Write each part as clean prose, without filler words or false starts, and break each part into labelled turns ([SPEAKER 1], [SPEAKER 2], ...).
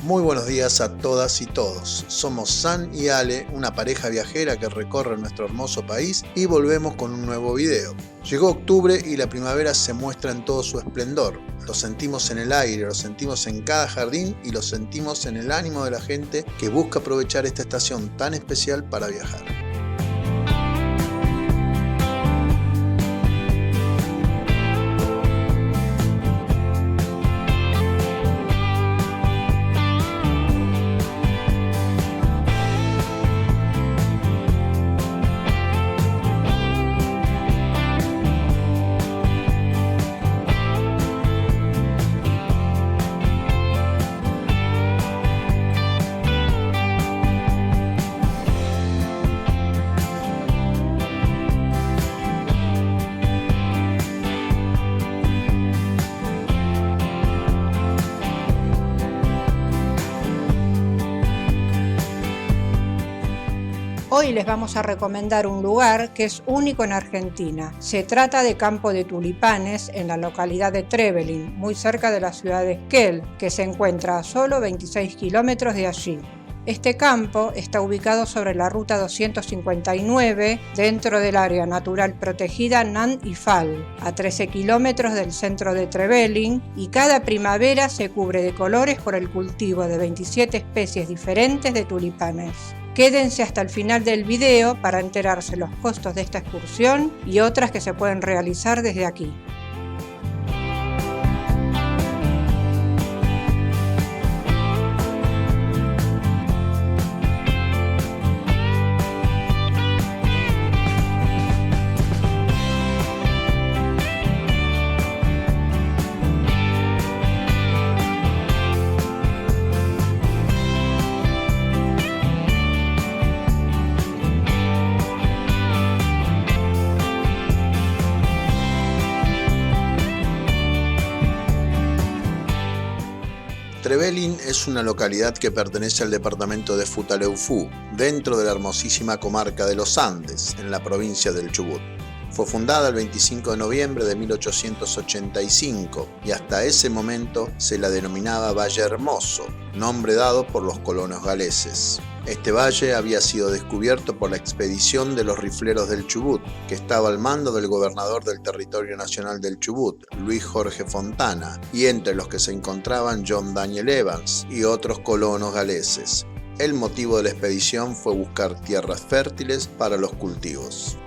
[SPEAKER 1] Muy buenos días a todas y todos. Somos San y Ale, una pareja viajera que recorre nuestro hermoso país y volvemos con un nuevo video. Llegó octubre y la primavera se muestra en todo su esplendor. Lo sentimos en el aire, lo sentimos en cada jardín y lo sentimos en el ánimo de la gente que busca aprovechar esta estación tan especial para viajar.
[SPEAKER 2] Hoy les vamos a recomendar un lugar que es único en Argentina. Se trata de Campo de Tulipanes en la localidad de Trevelin, muy cerca de la ciudad de Esquel, que se encuentra a solo 26 kilómetros de allí. Este campo está ubicado sobre la ruta 259 dentro del área natural protegida Nan-Ifal, a 13 kilómetros del centro de Trevelin, y cada primavera se cubre de colores por el cultivo de 27 especies diferentes de tulipanes. Quédense hasta el final del video para enterarse los costos de esta excursión y otras que se pueden realizar desde aquí.
[SPEAKER 1] Trevelin es una localidad que pertenece al departamento de Futaleufú, dentro de la hermosísima comarca de los Andes, en la provincia del Chubut. Fue fundada el 25 de noviembre de 1885 y hasta ese momento se la denominaba Valle Hermoso, nombre dado por los colonos galeses. Este valle había sido descubierto por la expedición de los rifleros del Chubut, que estaba al mando del gobernador del Territorio Nacional del Chubut, Luis Jorge Fontana, y entre los que se encontraban John Daniel Evans y otros colonos galeses. El motivo de la expedición fue buscar tierras fértiles para los cultivos.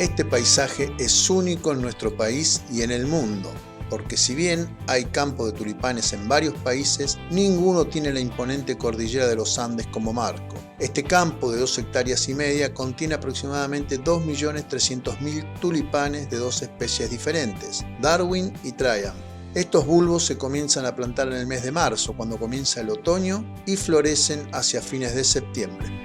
[SPEAKER 1] Este paisaje es único en nuestro país y en el mundo, porque si bien hay campos de tulipanes en varios países, ninguno tiene la imponente cordillera de los Andes como marco. Este campo de 2,5 hectáreas contiene aproximadamente 2.300.000 tulipanes de dos especies diferentes, Darwin y Traian. Estos bulbos se comienzan a plantar en el mes de marzo, cuando comienza el otoño, y florecen hacia fines de septiembre.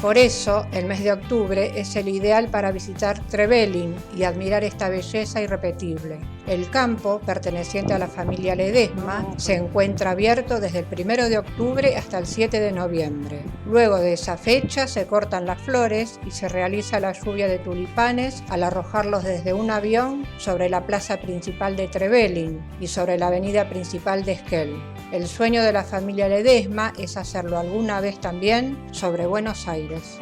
[SPEAKER 2] Por eso, el mes de octubre es el ideal para visitar Trevelin y admirar esta belleza irrepetible. El campo, perteneciente a la familia Ledesma, se encuentra abierto desde el 1 de octubre hasta el 7 de noviembre. Luego de esa fecha se cortan las flores y se realiza la lluvia de tulipanes al arrojarlos desde un avión sobre la plaza principal de Trevelin y sobre la avenida principal de Esquel. El sueño de la familia Ledesma es hacerlo alguna vez también sobre Buenos Aires.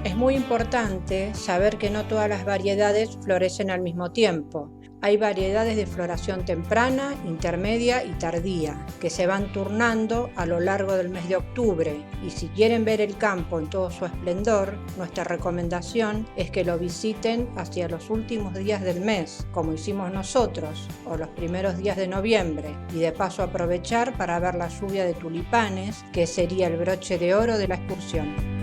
[SPEAKER 2] Es muy importante saber que no todas las variedades florecen al mismo tiempo. Hay variedades de floración temprana, intermedia y tardía, que se van turnando a lo largo del mes de octubre, y si quieren ver el campo en todo su esplendor, nuestra recomendación es que lo visiten hacia los últimos días del mes, como hicimos nosotros, o los primeros días de noviembre, y de paso aprovechar para ver la lluvia de tulipanes, que sería el broche de oro de la excursión.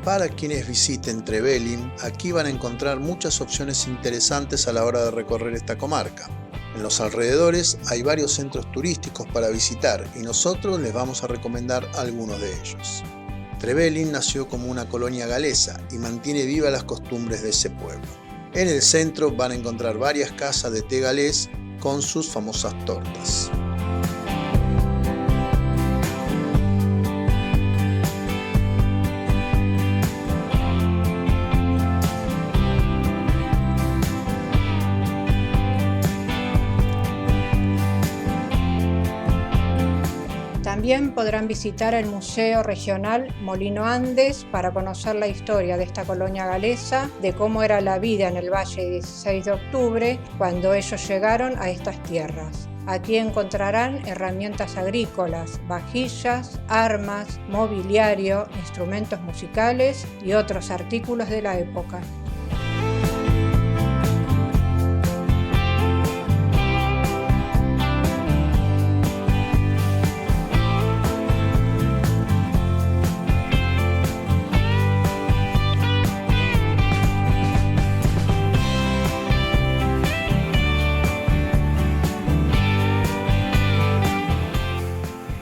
[SPEAKER 1] Para quienes visiten Trevelin, aquí van a encontrar muchas opciones interesantes a la hora de recorrer esta comarca. En los alrededores hay varios centros turísticos para visitar y nosotros les vamos a recomendar algunos de ellos. Trevelin nació como una colonia galesa y mantiene vivas las costumbres de ese pueblo. En el centro van a encontrar varias casas de té galés con sus famosas tortas.
[SPEAKER 2] También podrán visitar el Museo Regional Molino Andes para conocer la historia de esta colonia galesa, de cómo era la vida en el Valle 16 de Octubre cuando ellos llegaron a estas tierras. Aquí encontrarán herramientas agrícolas, vajillas, armas, mobiliario, instrumentos musicales y otros artículos de la época.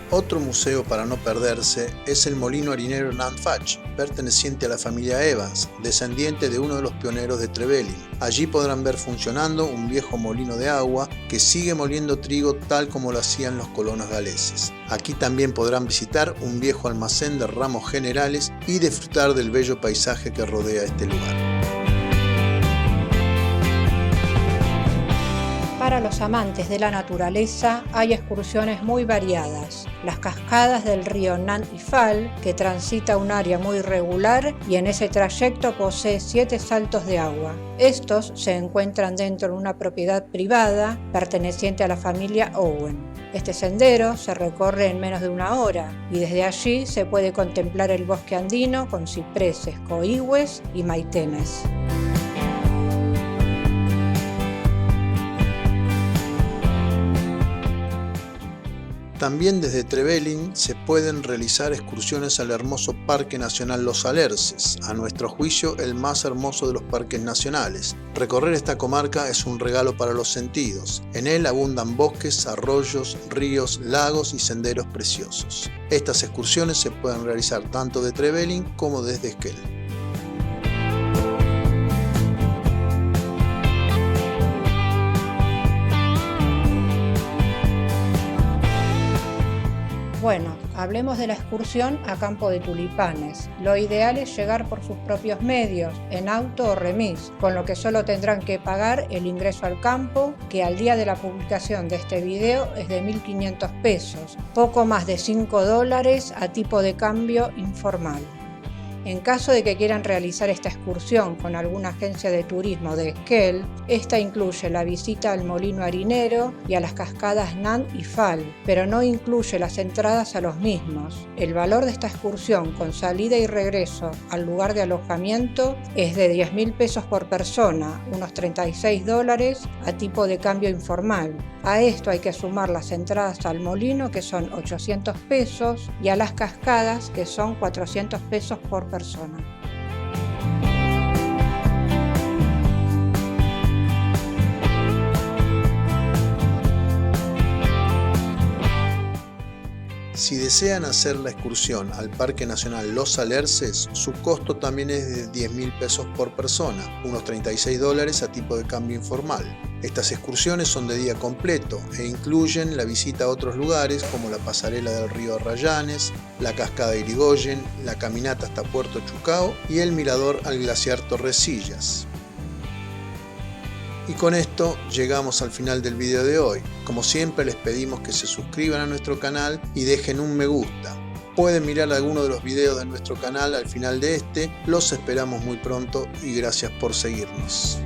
[SPEAKER 1] Otro museo para no perderse es el molino harinero Nan Fach, perteneciente a la familia Evans, descendiente de uno de los pioneros de Trevelin. Allí podrán ver funcionando un viejo molino de agua que sigue moliendo trigo tal como lo hacían los colonos galeses. Aquí también podrán visitar un viejo almacén de ramos generales y disfrutar del bello paisaje que rodea este lugar.
[SPEAKER 2] Para los amantes de la naturaleza hay excursiones muy variadas. Las cascadas del río Nan Ifal, que transita un área muy regular y en ese trayecto posee 7 saltos de agua. Estos se encuentran dentro de una propiedad privada perteneciente a la familia Owen. Este sendero se recorre en menos de 1 hora y desde allí se puede contemplar el bosque andino con cipreses, coigües y maitenes.
[SPEAKER 1] También desde Trevelin se pueden realizar excursiones al hermoso Parque Nacional Los Alerces, a nuestro juicio el más hermoso de los parques nacionales. Recorrer esta comarca es un regalo para los sentidos. En él abundan bosques, arroyos, ríos, lagos y senderos preciosos. Estas excursiones se pueden realizar tanto de Trevelin como desde Esquel.
[SPEAKER 2] Bueno, hablemos de la excursión a Campo de Tulipanes. Lo ideal es llegar por sus propios medios, en auto o remis, con lo que solo tendrán que pagar el ingreso al campo, que al día de la publicación de este video es de 1.500 pesos, poco más de $5 a tipo de cambio informal. En caso de que quieran realizar esta excursión con alguna agencia de turismo de Esquel, esta incluye la visita al molino harinero y a las cascadas Nan y Fal, pero no incluye las entradas a los mismos. El valor de esta excursión con salida y regreso al lugar de alojamiento es de 10.000 pesos por persona, unos $36 a tipo de cambio informal. A esto hay que sumar las entradas al molino, que son 800 pesos, y a las cascadas, que son 400 pesos por persona.
[SPEAKER 1] Si desean hacer la excursión al Parque Nacional Los Alerces, su costo también es de 10.000 pesos por persona, unos $36 a tipo de cambio informal. Estas excursiones son de día completo e incluyen la visita a otros lugares como la pasarela del río Arrayanes, la cascada de Irigoyen, la caminata hasta Puerto Chucao y el mirador al glaciar Torrecillas. Y con esto llegamos al final del video de hoy. Como siempre les pedimos que se suscriban a nuestro canal y dejen un me gusta. Pueden mirar algunos de los videos de nuestro canal al final de este. Los esperamos muy pronto y gracias por seguirnos.